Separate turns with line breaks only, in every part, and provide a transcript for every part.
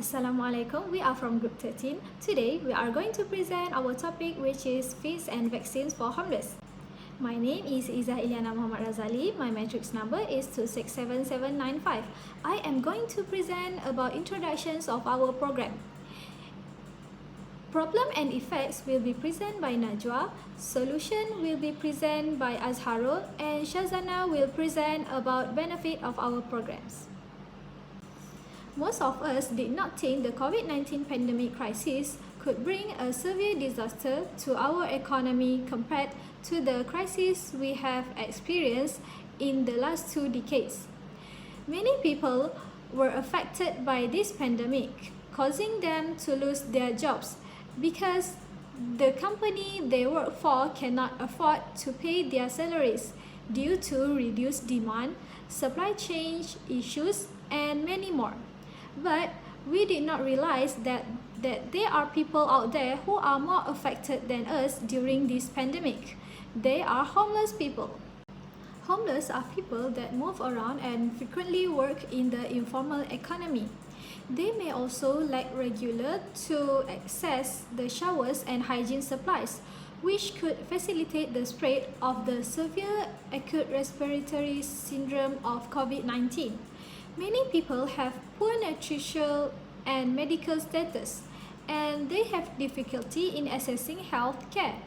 Assalamualaikum, we are from Group 13. Today, we are going to present our topic which is feeds and vaccines for homeless. My name is Izzah Ilyana Muhammad Razali. My matrix number is 267795. I am going to present about introductions of our program. Problem and effects will be presented by Najwa, solution will be presented by Azharul, and Shazana will present about benefit of our programs. Most of us did not think the COVID-19 pandemic crisis could bring a severe disaster to our economy compared to the crisis we have experienced in the last 2 decades. Many people were affected by this pandemic, causing them to lose their jobs because the company they work for cannot afford to pay their salaries due to reduced demand, supply chain issues, and many more. But we did not realize that there are people out there who are more affected than us during this pandemic. They are homeless people. Homeless are people that move around and frequently work in the informal economy. They may also lack regular to access the showers and hygiene supplies, which could facilitate the spread of the severe acute respiratory syndrome of COVID-19. Many people have poor nutritional and medical status, and they have difficulty in accessing health care.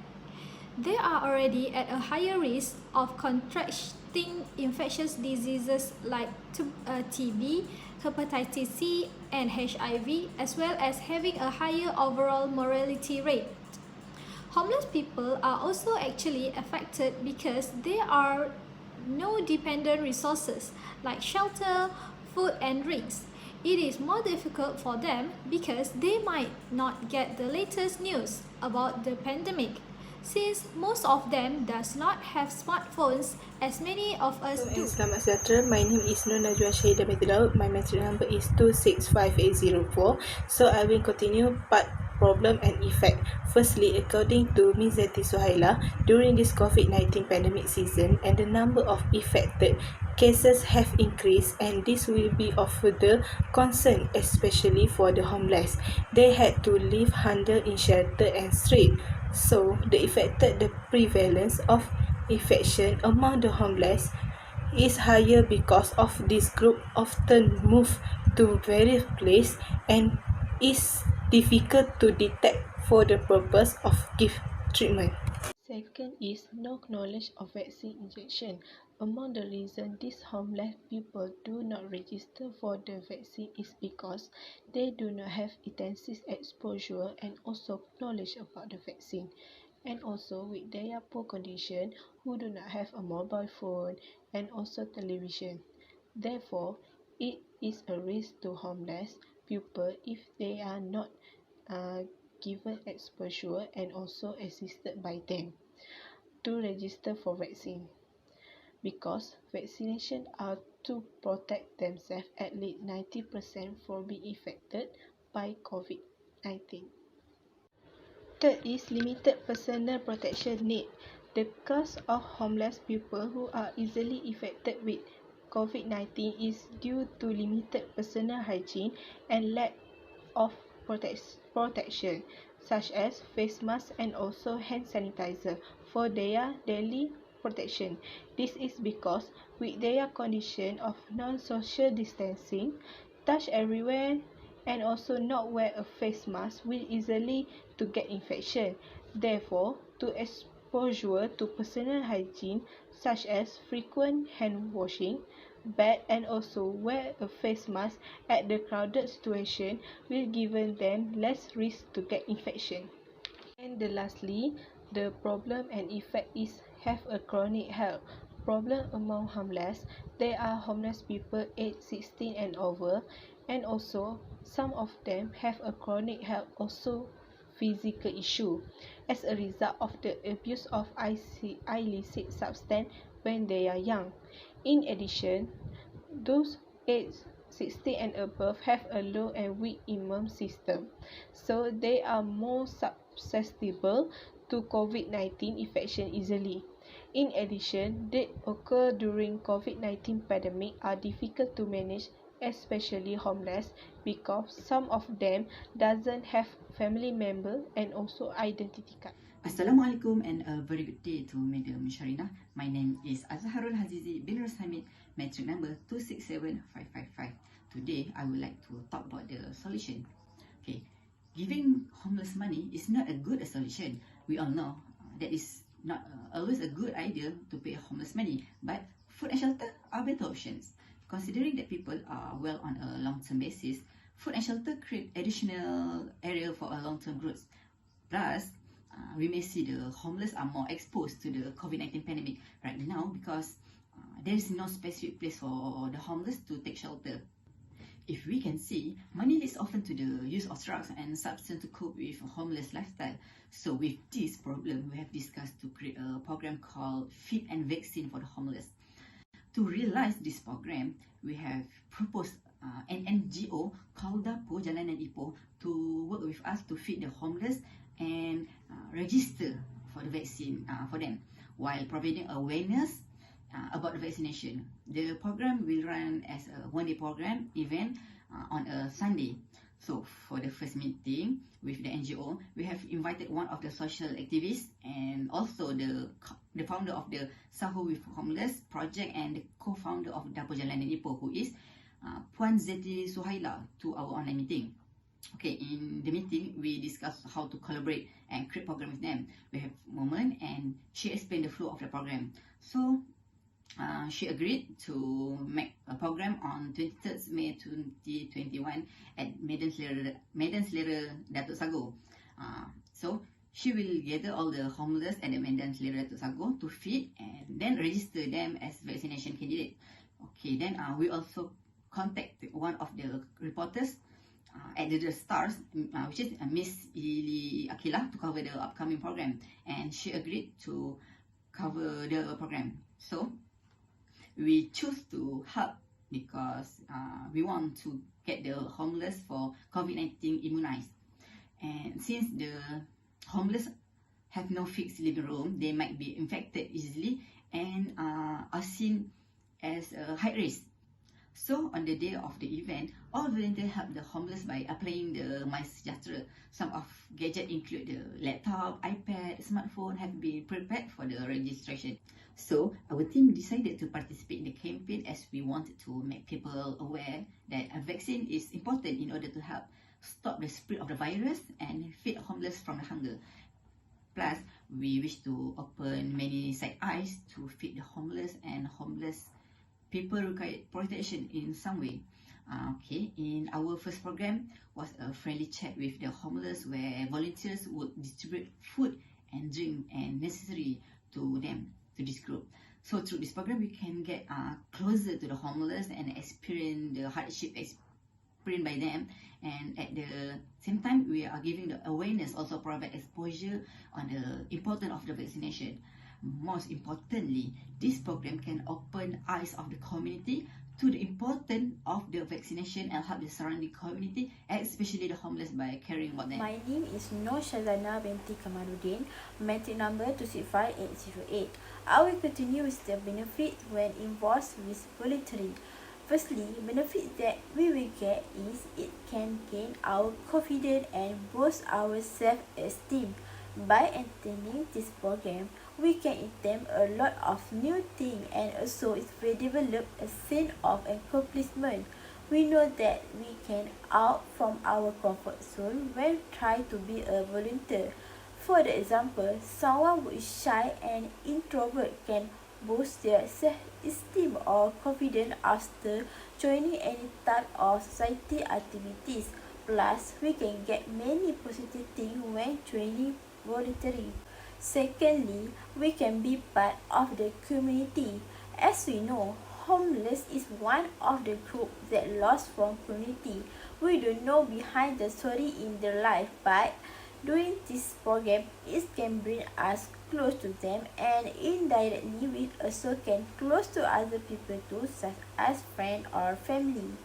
They are already at a higher risk of contracting infectious diseases like TB, hepatitis C, and HIV, as well as having a higher overall mortality rate. Homeless people are also actually affected because there are no dependent resources like shelter, food, and drinks. It is more difficult for them because they might not get the latest news about the pandemic, since most of them does not have smartphones as many of us do.
Selamat sejahtera. My name is Nur Najwa Syahidah Binti Daud. My matric number is 265804. So I will continue part problem and effect. Firstly, according to Ms. Zeti Suhaila, during this COVID-19 pandemic season and the number of affected cases have increased, and this will be of further concern, especially for the homeless. They had to live under in shelter and street. So the prevalence of infection among the homeless is higher because of this group often move to various places and is difficult to detect for the purpose of give treatment. Second is no knowledge of vaccine injection. Among the reasons these homeless people do not register for the vaccine is because they do not have intensive exposure and also knowledge about the vaccine. And also with their poor condition who do not have a mobile phone and also television. Therefore, it is a risk to homeless people if they are not given exposure and also assisted by them to register for vaccine, because vaccination are to protect themselves at least 90% from being affected by COVID-19. Third is limited personal protection need. The cause of homeless people who are easily affected with COVID-19 is due to limited personal hygiene and lack of protection, such as face masks and also hand sanitizer for their daily protection. This is because with their condition of non-social distancing, touch everywhere, and also not wear a face mask will easily to get infection. Therefore, to exposure to personal hygiene such as frequent hand washing, bath, and also wear a face mask at the crowded situation will give them less risk to get infection. And lastly, the problem and effect is have a chronic health problem among homeless. There are homeless people aged 16 and over, and also some of them have a chronic health also physical issue as a result of the abuse of illicit substance when they are young. In addition, those aged 60 and above have a low and weak immune system, so they are more susceptible to COVID-19 infection easily. In addition, deaths occur during COVID-19 pandemic are difficult to manage especially homeless, because some of them doesn't have family member and also identity card.
Assalamualaikum and a very good day to Madam Sharina. My name is Azharul Hazizi bin Rashamid, metric number 267555. Today, I would like to talk about the solution. Okay, giving homeless money is not a good solution. We all know that is not always a good idea to pay homeless money, but food and shelter are better options. Considering that people are well on a long-term basis, food and shelter create additional area for a long-term growth. Plus, we may see the homeless are more exposed to the COVID-19 pandemic right now because there is no specific place for the homeless to take shelter. If we can see, money leads often to the use of drugs and substance to cope with a homeless lifestyle. So with this problem, we have discussed to create a program called Feed and Vaccine for the Homeless. To realize this program, we have proposed an NGO called Dapur Jalanan Ipoh to work with us to feed the homeless and register for the vaccine for them while providing awareness about the vaccination. The program will run as a one-day program event on a Sunday. So for the first meeting with the NGO, we have invited one of the social activists and also the founder of the Sahur with Homeless project and the co-founder of Dapur Jalanan Ipoh, who is Puan Zeti Suhaila, to our online meeting. Okay, in the meeting, we discussed how to collaborate and create program with them. We have moment and she explained the flow of the program. So she agreed to make a program on 23rd May 2021 at Medan Selera, Datuk Sago. So she will gather all the homeless at the Medan Selera, Datuk Sago to feed and then register them as vaccination candidate. Okay, then we also contact one of the reporters at the Stars, which is Miss Ili Akila, to cover the upcoming program, and she agreed to cover the program. So we choose to help because we want to get the homeless for COVID-19 immunized. And since the homeless have no fixed living room, they might be infected easily and are seen as a high risk. So on the day of the event, all volunteers help the homeless by applying the MySejahtera. Some of gadgets include the laptop, iPad, smartphone have been prepared for the registration. So our team decided to participate in the campaign as we wanted to make people aware that a vaccine is important in order to help stop the spread of the virus and feed homeless from the hunger. Plus, we wish to open many side eyes to feed the homeless, and homeless people require protection in some way. Okay, in our first program was a friendly chat with the homeless where volunteers would distribute food and drink and necessary to them, to this group. So through this program, we can get closer to the homeless and experience the hardship experienced by them. And at the same time, we are giving the awareness, also provide exposure on the importance of the vaccination. Most importantly, this program can open eyes of the community to the importance of the vaccination and help the surrounding community, especially the homeless, by caring about them.
My name is Nur Shazana binti Kamaluddin, metric number 265808. I will continue with the benefit when involved with voluntary. Firstly, benefit that we will get is it can gain our confidence and boost our self-esteem. By attending this program, we can attempt a lot of new things and also it will develop a sense of accomplishment. We know that we can out from our comfort zone when try to be a volunteer. For example, someone who is shy and introvert can boost their self-esteem or confidence after joining any type of society activities. Plus, we can get many positive things when joining volunteering. Secondly, we can be part of the community. As we know, homeless is one of the group that lost from community. We don't know behind the story in their life, but doing this program, it can bring us close to them and indirectly we also can close to other people too, such as friends or family.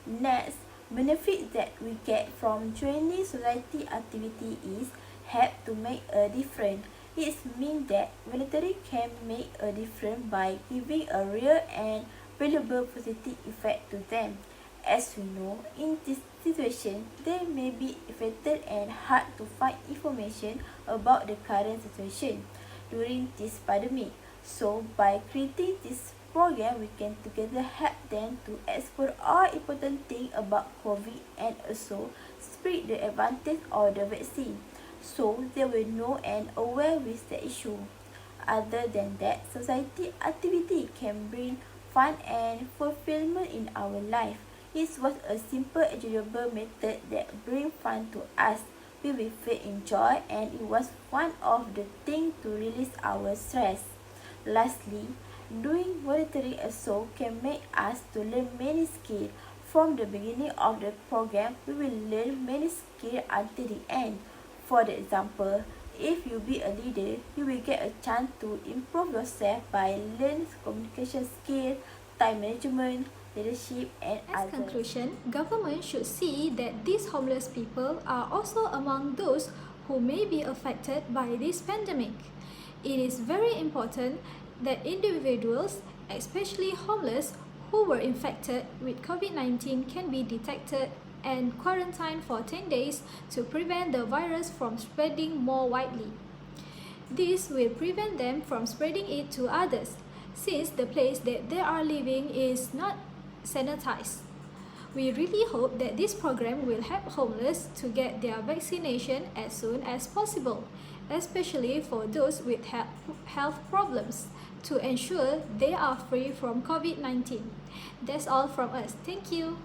Next, benefit that we get from joining society activity is help to make a difference. It means that volunteering can make a difference by giving a real and valuable positive effect to them. As we know, in this situation, they may be fatal and hard to find information about the current situation during this pandemic. So, by creating this program, we can together help them to explore all important things about COVID and also spread the advantage of the vaccine, so they will know and aware with the issue. Other than that, society activity can bring fun and fulfillment in our life. It was a simple, achievable method that bring fun to us. We will feel enjoy, and it was one of the things to release our stress. Lastly, doing volunteering also can make us to learn many skills. From the beginning of the program, we will learn many skills until the end. For example, if you be a leader, you will get a chance to improve yourself by learning communication skills, time management, leadership, and
As
others.
conclusion, government should see that these homeless people are also among those who may be affected by this pandemic. It is very important that individuals, especially homeless, who were infected with COVID-19 can be detected and quarantined for 10 days to prevent the virus from spreading more widely. This will prevent them from spreading it to others, since the place that they are living is not sanitized. We really hope that this program will help homeless to get their vaccination as soon as possible, especially for those with health problems, to ensure they are free from COVID-19. That's all from us. Thank you.